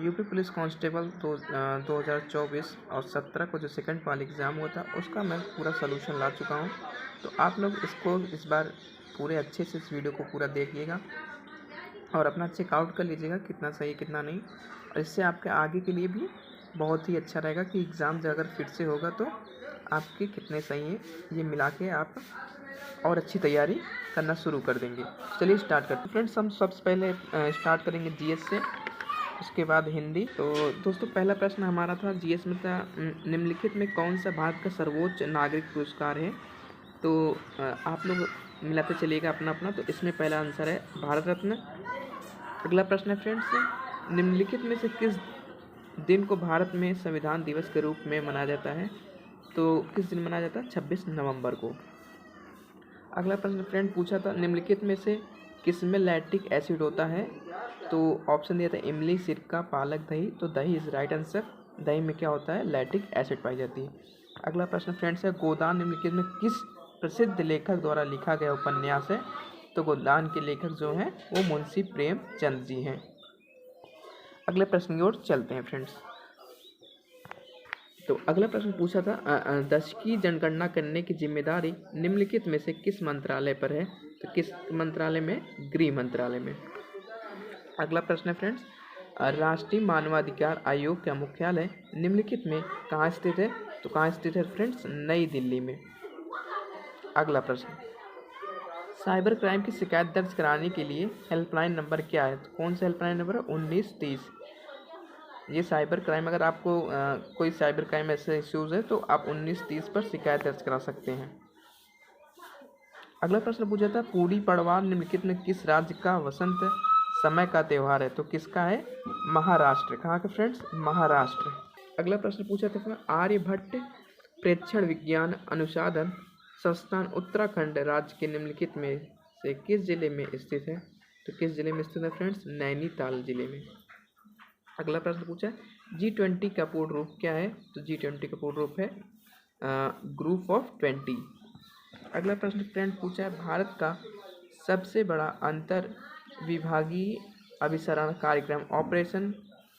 UP police constable 2024 और 17 को जो सेकंड वाला एग्ज़ाम हुआ था उसका मैं पूरा सलूशन ला चुका हूँ। तो आप लोग इसको इस बार पूरे अच्छे से इस वीडियो को पूरा देखिएगा और अपना चेकआउट कर लीजिएगा कितना सही कितना नहीं। और इससे आपके आगे के लिए भी बहुत ही अच्छा रहेगा कि एग्ज़ाम जो अगर फिर से होगा तो आपके कितने सही हैं, ये मिला के आप और अच्छी तैयारी करना शुरू कर देंगे। चलिए स्टार्ट करते हैं फ्रेंड्स। हम सबसे पहले स्टार्ट करेंगे जीएस से, उसके बाद हिंदी। तो दोस्तों पहला प्रश्न हमारा था जीएस में था, निम्नलिखित में कौन सा भारत का सर्वोच्च नागरिक पुरस्कार है। तो आप लोग मिलाते चलिएगा अपना अपना। तो इसमें पहला आंसर है भारत रत्न। अगला प्रश्न है फ्रेंड्स, निम्नलिखित में से किस दिन को भारत में संविधान दिवस के रूप में मनाया जाता है। तो किस दिन मनाया जाता है, 26 नवंबर को। अगला प्रश्न फ्रेंड पूछा था, निम्नलिखित में से किसमें लैक्टिक एसिड होता है। तो ऑप्शन दिया था इमली, सिरका, पालक, दही। तो दही इज राइट आंसर। दही में क्या होता है, लैक्टिक एसिड पाई जाती है। अगला प्रश्न फ्रेंड्स है, गोदान निम्नलिखित में किस प्रसिद्ध लेखक द्वारा लिखा गया उपन्यास है। तो गोदान के लेखक जो हैं वो मुंशी प्रेमचंद जी हैं। अगले प्रश्न की ओर चलते हैं फ्रेंड्स। तो अगला प्रश्न पूछा था, दशकीय जनगणना करने की जिम्मेदारी निम्नलिखित में से किस मंत्रालय पर है। तो किस मंत्रालय में, गृह मंत्रालय में। अगला प्रश्न है फ्रेंड्स, राष्ट्रीय मानवाधिकार आयोग का मुख्यालय निम्नलिखित में कहाँ स्थित है। तो कहाँ स्थित है फ्रेंड्स, नई दिल्ली में। अगला प्रश्न, साइबर क्राइम की शिकायत दर्ज कराने के लिए हेल्पलाइन नंबर क्या है। तो कौन सा हेल्पलाइन नंबर है, 1930। ये साइबर क्राइम, अगर आपको कोई साइबर क्राइम ऐसे इश्यूज़ है तो आप 1930 पर शिकायत दर्ज करा सकते हैं। अगला प्रश्न पूछा था, पूड़ी पड़वार निम्नलिखित में किस राज्य का वसंत समय का त्यौहार है। तो किसका है, महाराष्ट्र। कहाँ का फ्रेंड्स, महाराष्ट्र। अगला प्रश्न पूछा था, आर्यभट्ट प्रेक्षण विज्ञान अनुसंधान संस्थान उत्तराखंड राज्य के निम्नलिखित में से किस जिले में स्थित है। तो किस जिले में स्थित है फ्रेंड्स, नैनीताल जिले में। अगला प्रश्न पूछा है, G20 का पूर्ण रूप क्या है। तो G20 का पूर्ण रूप है ग्रुप ऑफ 20। अगला प्रश्न फ्रेंड पूछा है, भारत का सबसे बड़ा अंतर विभागीय अभिसरण कार्यक्रम ऑपरेशन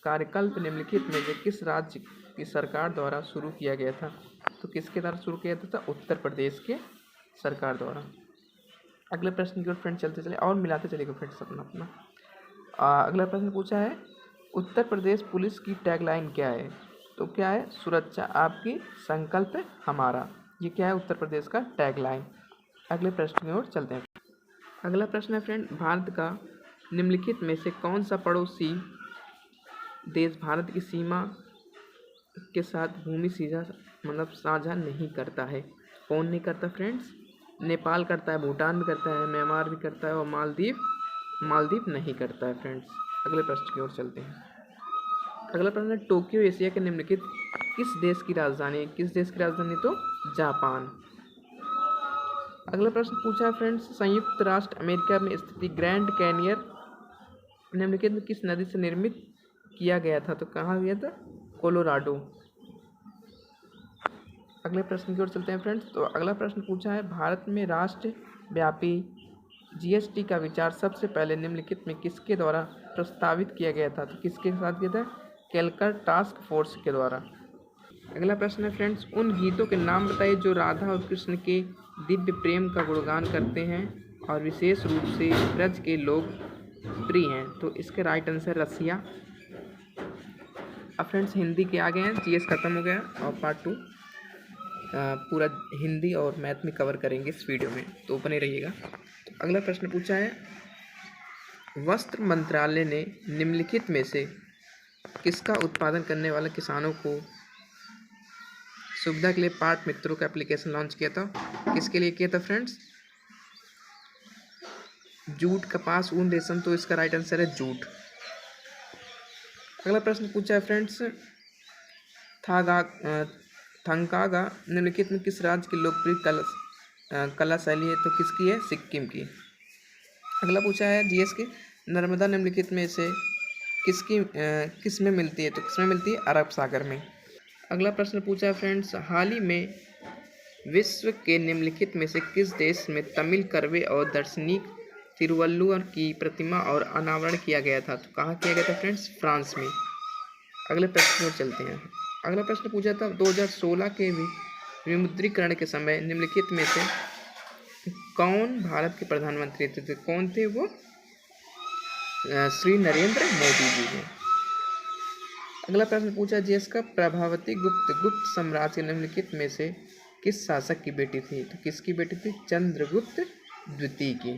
कार्यकल्प निम्नलिखित में से किस राज्य की सरकार द्वारा शुरू किया गया था। तो किसके द्वारा शुरू किया गया था, उत्तर प्रदेश के सरकार द्वारा। अगले प्रश्न की ओर फ्रेंड चलते चले और मिलाते चलेगा फ्रेंड्स अपना अपना। अगला प्रश्न पूछा है, उत्तर प्रदेश पुलिस की टैगलाइन क्या है। तो क्या है, सुरक्षा आपकी, संकल्प हमारा। ये क्या है, उत्तर प्रदेश का टैगलाइन। अगले प्रश्न की ओर चलते हैं। अगला प्रश्न है फ्रेंड, भारत का निम्नलिखित में से कौन सा पड़ोसी देश भारत की सीमा के साथ भूमि सीधा मतलब साझा नहीं करता है। कौन नहीं करता फ्रेंड्स, नेपाल करता है, भूटान भी करता है, म्यांमार भी करता है और मालदीव नहीं करता है फ्रेंड्स। अगले प्रश्न की ओर चलते हैं। अगला प्रश्न है, टोक्यो एशिया के निम्नलिखित किस देश की राजधानी। किस देश की राजधानी, तो जापान। अगला प्रश्न पूछा है फ्रेंड्स, संयुक्त राष्ट्र अमेरिका में स्थित ग्रैंड कैनियन निम्नलिखित में किस नदी से निर्मित किया गया था। तो कहाँ गया था, कोलोराडो। अगले प्रश्न की ओर चलते हैं फ्रेंड्स। तो अगला प्रश्न पूछा है, भारत में राष्ट्रव्यापी जीएसटी का विचार सबसे पहले निम्नलिखित में किसके द्वारा प्रस्तावित किया गया था। तो किसके साथ किया था, कैलकर टास्क फोर्स के द्वारा। अगला प्रश्न है फ्रेंड्स, उन गीतों के नाम बताइए जो राधा और कृष्ण के दिव्य प्रेम का गुणगान करते हैं और विशेष रूप से ब्रज के लोग प्रिय हैं। तो इसके राइट आंसर रसिया। अब फ्रेंड्स हिंदी के आ गए हैं, जीएस खत्म हो गया और पार्ट 2 पूरा हिंदी और मैथ में कवर करेंगे इस वीडियो में, तो बने रहिएगा। तो अगला प्रश्न पूछा है, वस्त्र मंत्रालय ने निम्नलिखित में से किसका उत्पादन करने वाले किसानों को सुविधा के लिए पाट मित्रों का एप्लीकेशन लॉन्च किया था। किसके लिए किया था फ्रेंड्स, जूट, कपास, ऊन, रेशम। तो इसका राइट आंसर है जूट। अगला प्रश्न पूछा है फ्रेंड्स, थंगागा निम्नलिखित में किस राज्य की लोकप्रिय कला शैली है। तो किसकी है, सिक्किम की। अगला पूछा है जीएस की, नर्मदा निम्नलिखित में से किस में मिलती है। तो किस में मिलती है, अरब सागर में। अगला प्रश्न पूछा है फ्रेंड्स, हाल ही में विश्व के निम्नलिखित में से किस देश में तमिल कवि और दार्शनिक तिरुवल्लुवर की प्रतिमा और अनावरण किया गया था। तो कहाँ किया गया था फ्रेंड्स, फ्रांस में। अगले प्रश्न की ओर चलते हैं। अगला प्रश्न पूछा था 2016 के विमुद्रीकरण के समय निम्नलिखित में से कौन भारत के प्रधानमंत्री थे? तो कौन थे वो? श्री नरेंद्र मोदी जी हैं। अगला प्रश्न पूछा जिसका प्रभावती गुप्त साम्राज्य के निम्नलिखित में से किस शासक की बेटी थी? तो किसकी बेटी थी? चंद्रगुप्त द्वितीय की।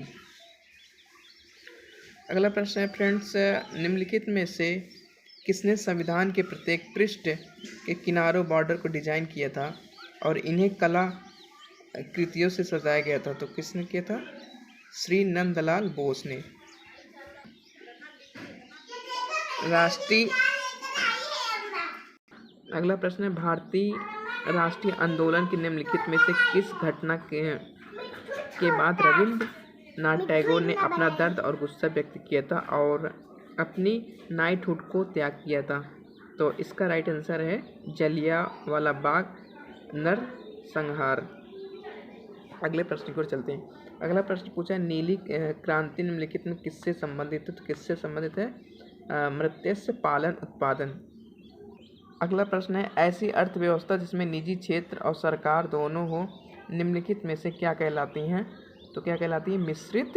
अगला प्रश्न है फ्रेंड्स, निम्नलिखित में से किसने संविधान के प्रत्येक पृष्ठ के किनारों बॉर्डर को डिजाइन किया था और इन्हें कला कृतियों से सजाया गया था? तो किसने किया था? श्री नंदलाल बोस ने। राष्ट्रीय अगला प्रश्न है भारतीय राष्ट्रीय आंदोलन के निम्नलिखित में से किस घटना के बाद रविंद्रनाथ टैगोर ने अपना दर्द और गुस्सा व्यक्त किया था और अपनी नाइटहुड को त्याग किया था? तो इसका राइट आंसर है जलियांवाला बाग नरसंहार। अगले प्रश्न की ओर चलते हैं। अगला प्रश्न पूछा है नीली क्रांति निम्नलिखित में किससे संबंधित है? तो किससे संबंधित है? मत्स्य पालन उत्पादन। अगला प्रश्न है ऐसी अर्थव्यवस्था जिसमें निजी क्षेत्र और सरकार दोनों हो निम्नलिखित में से क्या कहलाती हैं? तो क्या कहलाती है? मिश्रित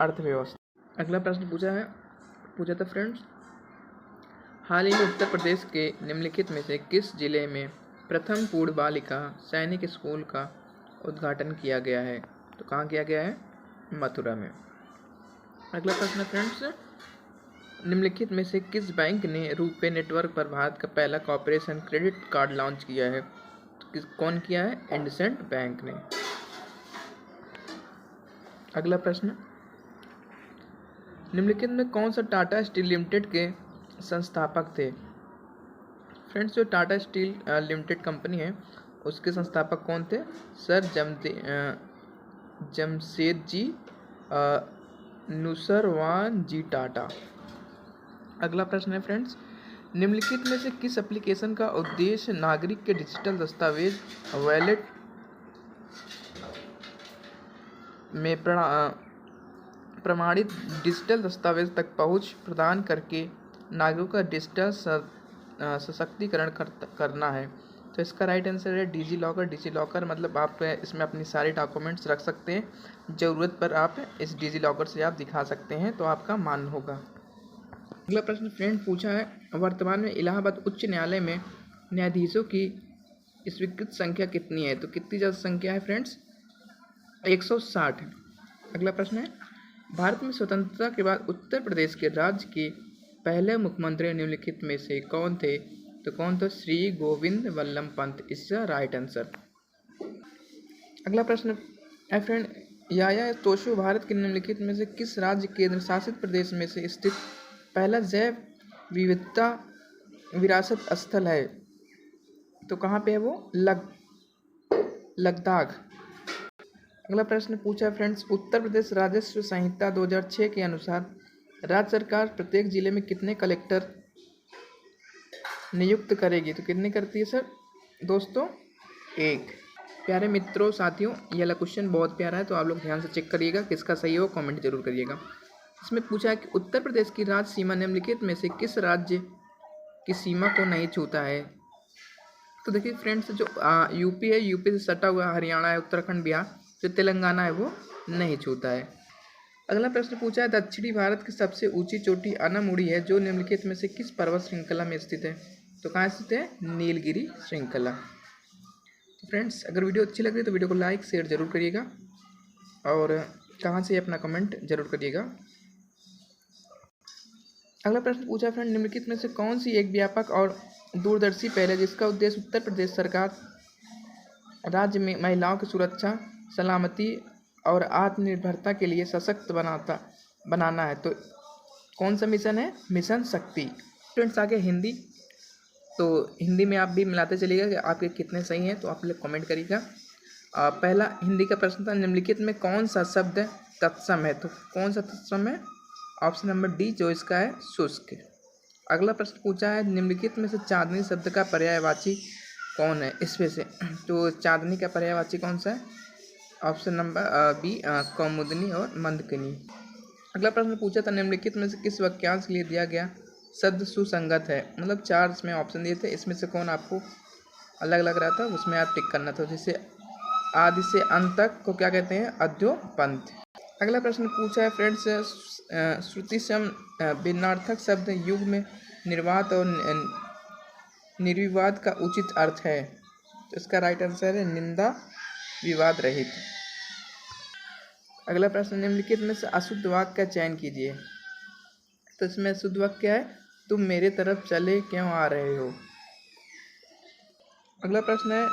अर्थव्यवस्था। अगला प्रश्न पूछा था फ्रेंड्स, हाल ही में उत्तर प्रदेश के निम्नलिखित में से किस जिले में प्रथम पूर्ण बालिका सैनिक स्कूल का उद्घाटन किया गया है? तो कहाँ किया गया है? मथुरा में। अगला प्रश्न है फ्रेंड्स, निम्नलिखित में से किस बैंक ने रुपे नेटवर्क पर भारत का पहला कॉर्पोरेशन क्रेडिट कार्ड लॉन्च किया है? तो कौन किया है? इंडसइंड बैंक ने। अगला प्रश्न, निम्नलिखित में कौन सा टाटा स्टील लिमिटेड के संस्थापक थे? फ्रेंड्स, जो टाटा स्टील लिमिटेड कंपनी है उसके संस्थापक कौन थे? सर जमशेदजी नुसरवान जी टाटा। अगला प्रश्न है फ्रेंड्स, निम्नलिखित में से किस एप्लीकेशन का उद्देश्य नागरिक के डिजिटल दस्तावेज वॉलेट में प्रमाणित डिजिटल दस्तावेज तक पहुंच प्रदान करके नागरिकों का डिजिटल सशक्तिकरण करना है? तो इसका राइट आंसर है डिजी लॉकर मतलब आप इसमें अपनी सारे डॉक्यूमेंट्स रख सकते हैं, ज़रूरत पर आप इस डिजी लॉकर से आप दिखा सकते हैं तो आपका मान होगा। अगला प्रश्न फ्रेंड पूछा है वर्तमान में इलाहाबाद उच्च न्यायालय में न्यायाधीशों की स्वीकृत संख्या कितनी है? तो कितनी ज़्यादा संख्या है फ्रेंड्स? 160। अगला प्रश्न है भारत में स्वतंत्रता के बाद उत्तर प्रदेश के राज्य के पहले मुख्यमंत्री निम्नलिखित में से कौन थे? तो कौन थे? श्री गोविंद वल्लभ पंत। इसका राइट आंसर। अगला प्रश्न है फ्रेंड, याया तोशो भारत के निम्नलिखित में से किस राज्य केंद्र शासित प्रदेश में से स्थित पहला जैव विविधता विरासत स्थल है? तो कहाँ पे है वो? लद्दाख। अगला प्रश्न पूछा फ्रेंड्स, उत्तर प्रदेश राजस्व संहिता 2006 के अनुसार राज्य सरकार प्रत्येक जिले में कितने कलेक्टर नियुक्त करेगी? तो कितने करती है सर दोस्तों? 1। प्यारे मित्रों साथियों, ये वाला क्वेश्चन बहुत प्यारा है तो आप लोग ध्यान से चेक करिएगा, किसका सही हो कमेंट जरूर करिएगा। इसमें पूछा है कि उत्तर प्रदेश की राज्य सीमा निम्नलिखित में से किस राज्य की सीमा को नहीं छूता है? तो देखिए फ्रेंड्स, जो यूपी है, यूपी से सटा हुआ हरियाणा है, उत्तराखंड, बिहार, जो तेलंगाना है वो नहीं छूता है। अगला प्रश्न पूछा है दक्षिणी भारत की सबसे ऊंची चोटी अनामुड़ी है जो निम्नलिखित में से किस पर्वत श्रृंखला में स्थित है? तो कहाँ स्थित है? नीलगिरी श्रृंखला। तो फ्रेंड्स, अगर वीडियो अच्छी लग रही है तो वीडियो को लाइक शेयर जरूर करिएगा और कहाँ से अपना कमेंट जरूर करिएगा। अगला प्रश्न पूछा फ्रेंड, निम्नलिखित में से कौन सी एक व्यापक और दूरदर्शी पहल है जिसका उद्देश्य उत्तर प्रदेश सरकार राज्य में महिलाओं की सुरक्षा, सलामती और आत्मनिर्भरता के लिए सशक्त बनाना है? तो कौन सा मिशन है? मिशन शक्ति। फ्रेंड्स, आगे हिंदी, तो हिंदी में आप भी मिलाते चलिएगा कि आपके कितने सही हैं, तो आप लोग कमेंट करिएगा। पहला हिंदी का प्रश्न था निम्नलिखित में कौन सा शब्द तत्सम है? तो कौन सा तत्सम है? ऑप्शन नंबर डी जो इसका है शुष्क। अगला प्रश्न पूछा है निम्नलिखित में से चांदनी शब्द का पर्यायवाची कौन है? इसमें से तो चांदनी का पर्यायवाची कौन सा है? ऑप्शन नंबर बी कौमुदनी और मंदकिनी। अगला प्रश्न पूछा था निम्नलिखित में से किस वाक्यांश के लिए दिया गया शब्द सुसंगत है, मतलब 4 इसमें ऑप्शन दिए थे, इसमें से कौन आपको अलग लग रहा था उसमें आप टिक करना था। जैसे आदि से अंत तक को क्या कहते हैं? अद्योपंथ। अगला प्रश्न पूछा है फ्रेंड्स, श्रुति सम भिन्नार्थक शब्द युग में निर्वात और निर्विवाद का उचित अर्थ है। तो इसका राइट आंसर है निंदा विवाद रहित। अगला प्रश्न, निम्नलिखित में से अशुद्ध वाक्य का चयन कीजिए। तो इसमें शुद्ध वाक्य क्या है? तुम मेरे तरफ चले क्यों आ रहे हो। अगला प्रश्न है,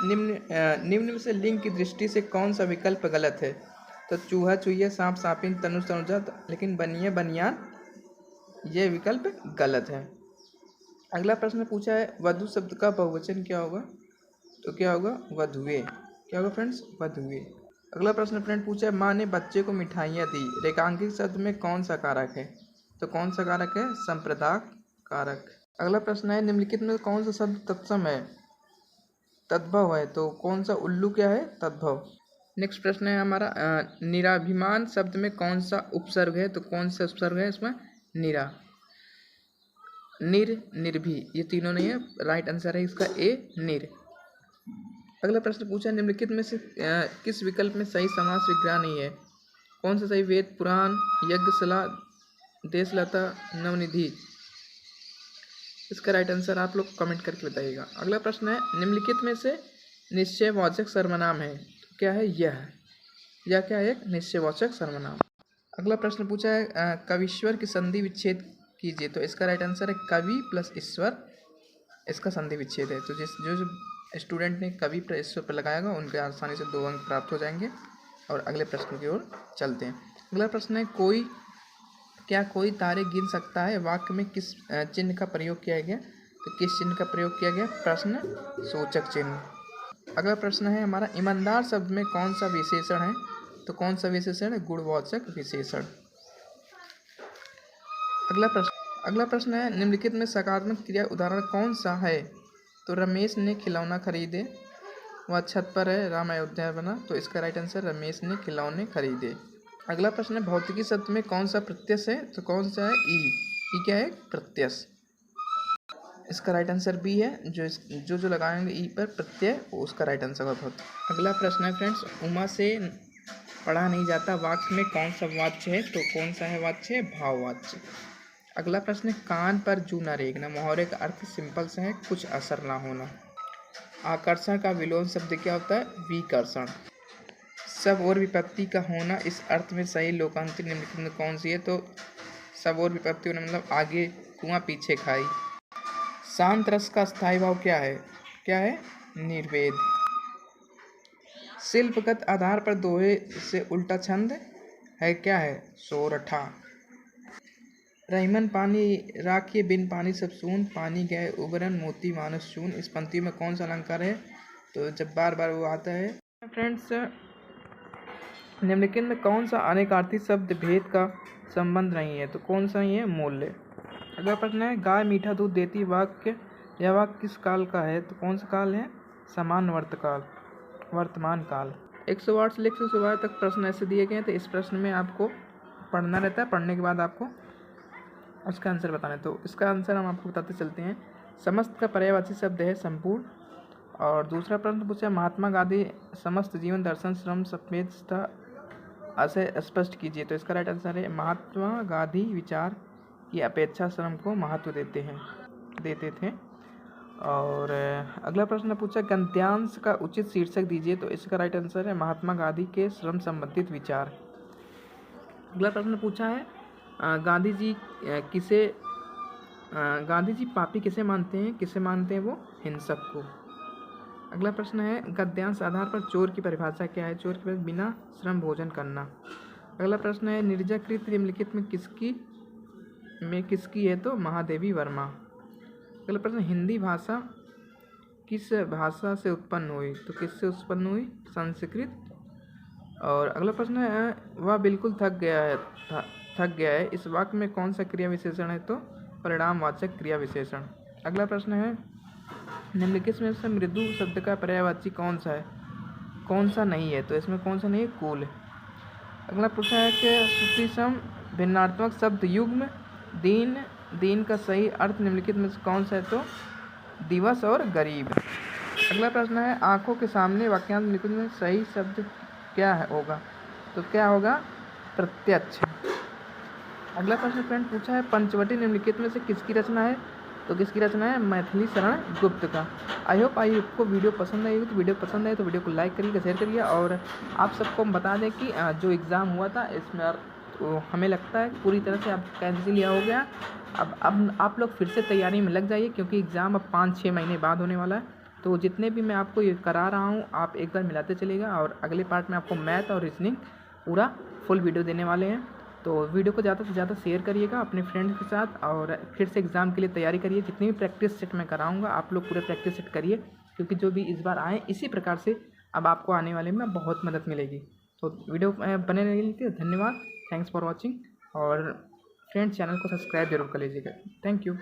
निम्न में से लिंग की दृष्टि से कौन सा विकल्प गलत है। तो चूहा चूहिया, सांप सांपिन, तनुज तनुजा, लेकिन बनिया बनियान, ये विकल्प गलत है। अगला प्रश्न पूछा है, वधु शब्द का बहुवचन क्या होगा। तो क्या होगा? वधुए। क्या होगा फ्रेंड्स? वधुए। अगला प्रश्न फ्रेंड पूछा है, माँ ने बच्चे को मिठाइयाँ दी, रेखांकित शब्द में कौन सा कारक है। तो कौन सा कारक है? संप्रदाक कारक। अगला प्रश्न है, निम्नलिखित में कौन सा शब्द तत्सम है, तद्भव है। तो कौन सा उल्लू क्या है? तद्भव। नेक्स्ट प्रश्न है हमारा, निराभिमान शब्द में कौन सा उपसर्ग है। तो कौन सा उपसर्ग है इसमें? निरा। निर, निर्भी, ये तीनों नहीं है, राइट आंसर है इसका ए, निर। अगला प्रश्न पूछा, निम्नलिखित में से किस विकल्प में सही समास विग्रह नहीं है। कौन सा सही? वेद, पुराण, यज्ञशाला, देशलता, नवनिधि। इसका राइट आंसर आप लोग कमेंट करके बताइएगा। अगला प्रश्न है, निम्नलिखित में से निश्चयवाचक सर्वनाम है। तो क्या है? यह क्या है? एक निश्चयवाचक सर्वनाम। अगला प्रश्न पूछा है, कवीश्वर की संधि विच्छेद कीजिए। तो इसका राइट आंसर है कवि प्लस ईश्वर, इसका संधि विच्छेद है। तो जो स्टूडेंट ने कवि प्लस ईश्वर पर लगाएगा उनके आसानी से 2 अंक प्राप्त हो जाएंगे। और अगले प्रश्न की ओर चलते हैं। अगला प्रश्न है, कोई तारे गिन सकता है, वाक्य में किस चिन्ह का प्रयोग किया गया। तो किस चिन्ह का प्रयोग किया गया? प्रश्न सूचक चिन्ह। अगला प्रश्न है हमारा, ईमानदार शब्द में कौन सा विशेषण है। तो कौन सा विशेषण है? गुणवाचक विशेषण। अगला प्रश्न है, निम्नलिखित में सकारात्मक क्रिया उदाहरण कौन सा है। तो रमेश ने खिलौना खरीदे, वह छत पर है, राम अयोध्या बना। तो इसका राइट आंसर रमेश ने खिलौने खरीदे। अगला प्रश्न है, भौतिकी शब्द में कौन सा प्रत्यय है। तो कौन सा है? ई क्या है? प्रत्यय। इसका राइट आंसर बी है, जो लगाएंगे ई पर प्रत्यय उसका राइट आंसर होगा भौतिक। अगला प्रश्न है फ्रेंड्स, उमा से पढ़ा नहीं जाता, वाक्य में कौन सा वाच्य है। तो कौन सा है वाच्य? भाववाच्य। अगला प्रश्न है, कान पर जू न रेंगना, मुहावरे का अर्थ सिंपल सा है, कुछ असर ना होना। आकर्षण का विलोम शब्द क्या होता है? विकर्षण। सब और विपत्ति का होना, इस अर्थ में सही लोकांतर निम्नलिखित में कौन सी है। तो सब और विपत्ति होना मतलब आगे कुआं पीछे खाई। शांत रस का स्थायी भाव क्या है? क्या है? निर्वेद। शिल्पगत आधार पर दोहे से उल्टा छंद है, क्या है? सोरठा। रहीमन पानी राखिए, बिन पानी सब सून, पानी गए उबरन, मोती मानस चून। इस पंक्ति में कौन सा अलंकार है। तो जब बार बार वो आता है। फ्रेंड्स, निम्नलिखित में कौन सा अनेकार्थी शब्द भेद का संबंध नहीं है। तो कौन सा ही है? मूल्य। अगला प्रश्न है, गाय मीठा दूध देती, वाक्य यह वाक्य किस काल का है। तो कौन सा काल है? समान वर्तमान काल। 108 से 112 तक प्रश्न ऐसे दिए गए हैं। तो इस प्रश्न में आपको पढ़ना रहता है, पढ़ने के बाद आपको उसका आंसर बताना है। तो इसका आंसर हम आपको बताते चलते हैं। समस्त का पर्यायवाची शब्द है संपूर्ण। और दूसरा प्रश्न पूछा, महात्मा गांधी समस्त जीवन दर्शन श्रम सापेक्षता ऐसे स्पष्ट कीजिए। तो इसका राइट आंसर है, महात्मा गांधी विचार की अपेक्षा श्रम को महत्व देते थे। और अगला प्रश्न पूछा, गद्यांश का उचित शीर्षक दीजिए। तो इसका राइट आंसर है, महात्मा गांधी के श्रम संबंधित विचार। अगला प्रश्न पूछा है, गांधी जी पापी किसे मानते हैं वो? हिंसक को। अगला प्रश्न है, गद्यांश आधार पर चोर की परिभाषा क्या है। चोर की परिभाषा बिना श्रम भोजन करना। अगला प्रश्न है, निर्जाकृत निम्नलिखित में किसकी है। तो महादेवी वर्मा। अगला प्रश्न, हिंदी भाषा किस भाषा से उत्पन्न हुई। तो किससे उत्पन्न हुई? संस्कृत। और अगला प्रश्न है, वह बिल्कुल थक गया है, इस वाक्य में कौन सा क्रिया विशेषण है। तो परिणामवाचक क्रिया विशेषण। अगला प्रश्न है, निम्नलिखित में से मृदु शब्द का पर्यायवाची कौन सा है, कौन सा नहीं है। तो इसमें कौन सा नहीं है? कूल। अगला पूछा है कि श्रुतिसम भिन्नार्थक शब्द युग्म, दीन, दीन का सही अर्थ निम्नलिखित में से कौन सा है? तो दिवस और गरीब। अगला प्रश्न है आंखों के सामने वाक्यांश निम्नलिखित में सही शब्द क्या है होगा? तो क्या होगा? प्रत्यक्ष। अगला प्रश्न फ्रेंड पूछा है पंचवटी निम्नलिखित में से किसकी रचना है? तो किसकी रचना है? मैथिली शरण गुप्त का। आई होप आपको वीडियो पसंद आई हो, तो वीडियो पसंद आए तो वीडियो को लाइक करिएगा, शेयर करिए। और आप सबको हम बता दें कि जो एग्ज़ाम हुआ था इसमें तो हमें लगता है पूरी तरह से आप कैंसिल लिया हो गया। अब आप लोग फिर से तैयारी में लग जाइए, क्योंकि एग्ज़ाम अब 5-6 महीने बाद होने वाला है। तो जितने भी मैं आपको ये करा रहा हूँ आप एक बार मिलाते चलिएगा, और अगले पार्ट में आपको मैथ और रीजनिंग पूरा फुल वीडियो देने वाले हैं। तो वीडियो को ज़्यादा से ज़्यादा शेयर करिएगा अपने फ्रेंड्स के साथ, और फिर से एग्ज़ाम के लिए तैयारी करिए। जितनी भी प्रैक्टिस सेट मैं कराऊंगा आप लोग पूरे प्रैक्टिस सेट करिए, क्योंकि जो भी इस बार आए इसी प्रकार से अब आपको आने वाले में बहुत मदद मिलेगी। तो वीडियो बने रहने के लिए धन्यवाद, थैंक्स फॉर वॉचिंग। और फ्रेंड्स चैनल को सब्सक्राइब जरूर कर लीजिएगा। Thank you.